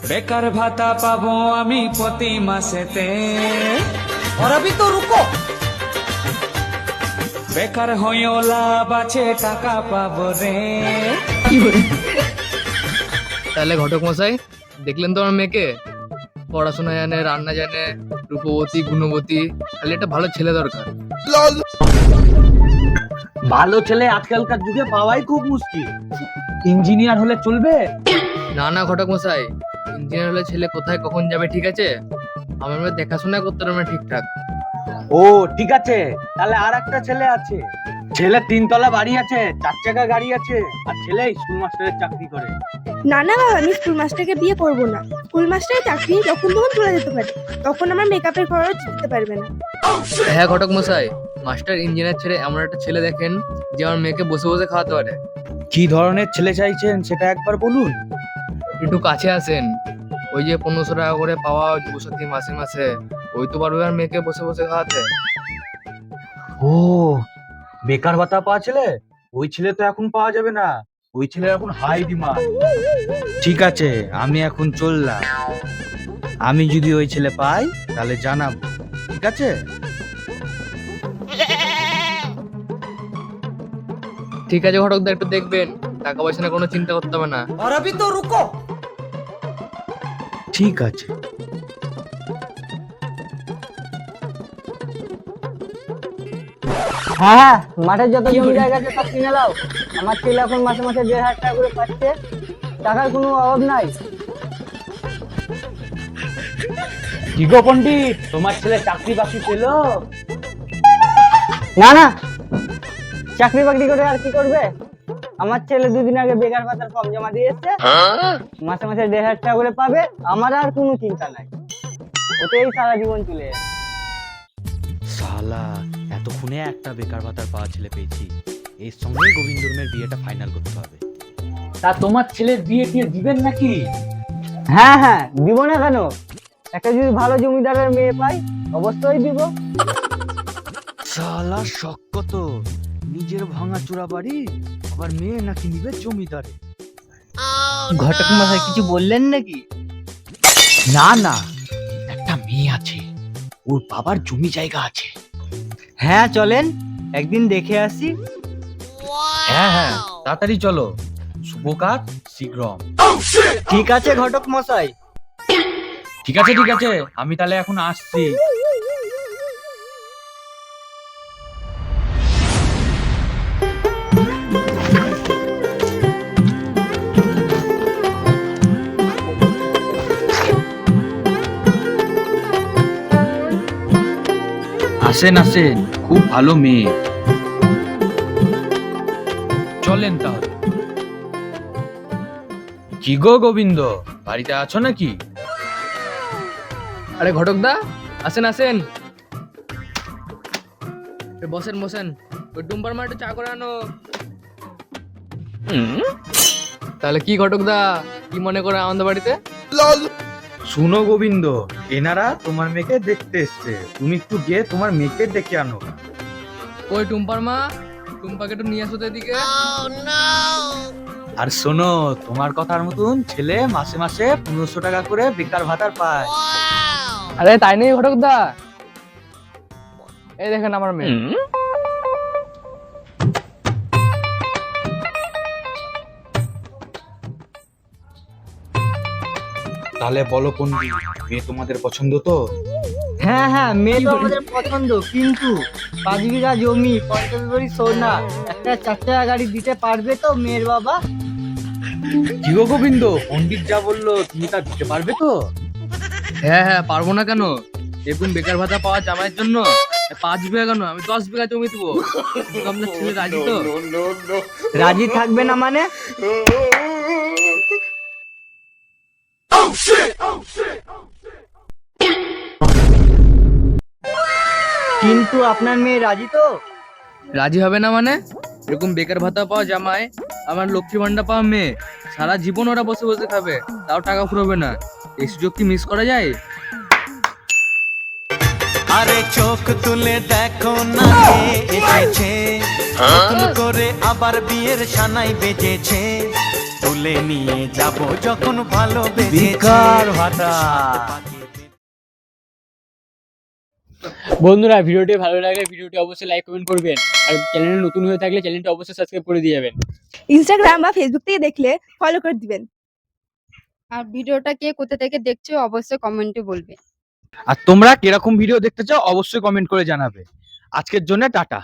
বেকার ভাতা পাবো আমি প্রতি মাসেতে। और अभी तो रुको। বেকার হয়েও লাভ আছে, টাকা পাবো রে। তাহলে ঘটক মশাই, দেখলেন তো আমার মেয়েকে, পড়াশোনা জানে, রান্না জানে, রূপবতী গুণবতী, খালি একটা ভালো ছেলে দরকার। ভালো ছেলে আজকালকার যুগে পাওয়াই খুব মুশকিল। ইঞ্জিনিয়ার হলে চলবে? না না ঘটক মশাই, ইঞ্জিনিয়ার হলে ছেলে কোথায় কখন যাবে, ঠিক আছে? আমার মেয়ে দেখাশোনা করতে পারবে না ঠিকঠাক। ও ঠিক আছে, তাহলে আর একটা ছেলে আছে। ছেলে 3 তলা বাড়ি আছে, 4 চাকা গাড়ি আছে, আর ছেলে স্কুল মাস্টারের চাকরি করে। না না বাবা, আমি স্কুল মাস্টারকে বিয়ে করব না। স্কুল মাস্টারের চাকরি যখন তখন চলে যেতে পারে, তখন আমার মেকআপের খরচ দিতে পারবে না। হ্যাঁ ঘটক মশাই, মাস্টার ইঞ্জিনিয়ার ছেড়ে এমন একটা ছেলে দেখেন যে আমার মেয়েকে বসে বসে খাওয়াতে পারে। কি ধরনের ছেলে চাইছেন সেটা একবার বলুন। একটু কাছে আসেন, ওই যে 1500 টাকা করে পাওয়া যুবসাথী মাসে মাসে, ওই তো পারবে আর মেয়েকে বসে বসে খাওয়াতে। ও বেকার ভাতা পাওয়া ছেলে? ওই ছেলে তো এখন পাওয়া যাবে না, ওই ছেলে এখন হাই ডিমান্ড। ঠিক আছে, আমি এখন চললাম। আমি যদি ওই ছেলে পাই তাহলে জানাবো, ঠিক আছে? ঠিক আছে ঘটকদা, একটু দেখবেন, টাকা পয়সা না কোনো চিন্তা করতে হবে না। और अभी तो रुको। ঠিক আছে। হ্যাঁ হ্যাঁ, মাঠের যত জমি জায়গা আছে সব কিনে নাও। আমার ছেলে এখন মাসে মাসে 1,500 টাকা করে পাচ্ছে, টাকার কোনো অভাব নাই। কি গো পণ্ডিত, তোমার ছেলে চাকরি বাকরি পেলো? না না, চাকরি বাকরি করে আর কি করবে? আমার ছেলে 2 দিন আগে বেকার ভাতার ফর্ম জমা দিয়ে এসেছে, মাসে মাসে 1,500 টাকা করে পাবে। আমার আর কোনো চিন্তা নাই, ওতেই সারা জীবন চলে যাবে। শালা, এতক্ষণে একটা বেকার ভাতার পাওয়া ছেলে পেয়েছি। এর সঙ্গেই গোবিন্দর মেয়ের বিয়েটা ফাইনাল করতে হবে। তা তোমার ছেলের বিয়ে টিয়ে দিবেন নাকি? হ্যাঁ হ্যাঁ, দিব না কেন? একটা যদি ভালো জমিদারের মেয়ে পাই অবশ্যই দিব। শালা শখ কত, নিজের ভাঙাচোরা বাড়ি, আবার মেয়ে নাকি নিবে জমিদারে। ঘটক মশাই কিছু বললেন নাকি? না না, একটা মেয়ে আছে, ওর বাবার জমি জায়গা আছে। হ্যাঁ চলেন, একদিন দেখে আসি। হ্যাঁ হ্যাঁ, তাড়াতাড়ি চলো, শুভ কাজ শীঘ্রম। ঠিক আছে ঘটক মশাই। ঠিক আছে ঠিক আছে, আমি তাহলে এখন আসছি। আসেন আসেন, খুব ভালো মেয়ে। চলেন তাহলে। কি গো গোবিন্দ, বাড়িতে আছো নাকি? আরে ঘটকদা, আসেন আসেন, বসেন বসেন। ওই ডুম্বার মা একটু চা করে আনো। তাহলে কি ঘটকদা, কি মনে করে আমাদের বাড়িতে? শুনো গোবিন্দ, এনারা তোমার মেয়েকে দেখতে এসছে, তুমি একটু গিয়ে তোমার মেয়েকে ডেকে আনো। ওই টুম্পার মা, টুম্পাকে একটু নিয়ে আসো তো এদিকে। আর শোনো, তোমার কথার মতন ছেলে মাসে মাসে 1500 টাকা করে বেকার ভাতার পায়। আরে তাই নেই ঘটকদা, এই দেখেন আমার মেয়ে। তাহলে বলো পন্ডিত, মেয়ে তোমাদের পছন্দ তো? হ্যাঁ হ্যাঁ, মেয়ে তো আমাদের পছন্দ, কিন্তু 5 বিঘা জমি, 50 ভরি সোনা, একটা 4 চাকা গাড়ি দিতে পারবে তো মেয়ের বাবা? কি গো গোবিন্দ, পন্ডিত যা বললো তুমি তা দিতে পারবে তো? হ্যাঁ হ্যাঁ, পারবো না কেন? দেখুন, বেকার ভাতা পাওয়া জামাইয়ের জন্য 5 বিঘা কেন, আমি 10 বিঘা জমি দেবো। আপনার ছেলে রাজি তো? রাজি থাকবে না মানে? কিন্তু আপনার মেয়ে রাজি তো? রাজি হবে না মানে? এরকম বেকার ভাতা পাওয়া জামাই, আমার লক্ষ্মী ভান্ডার পাওয়া মেয়ে, সারা জীবন ওরা বসে বসে খাবে, তাও টাকা ফুরবে না। এই সুযোগ কি মিস করা যায়? আরে চোখ তুলে দেখো না কে এসেছে, নতুন করে আবার বিয়ের সানাই বেজেছে। তুলে নিয়ে যাব যখন ভালোবেসেছি বেকার ভাতা। বন্ধুরা ভিডিওটি ভালো লাগলে ভিডিওটি অবশ্যই লাইক কমেন্ট করবেন আর চ্যানেলে নতুন হয়ে থাকলে চ্যানেলটি অবশ্যই সাবস্ক্রাইব করে দিয়ে যাবেন। ইনস্টাগ্রাম বা ফেসবুক থেকে দেখলে ফলো করে দিবেন। আর ভিডিওটা কে কোথা থেকে দেখছো অবশ্যই কমেন্টে বলবে। আর তোমরা কিরকম ভিডিও দেখতে চাও অবশ্যই কমেন্ট করে জানাবে। আজকের জন্য টাটা।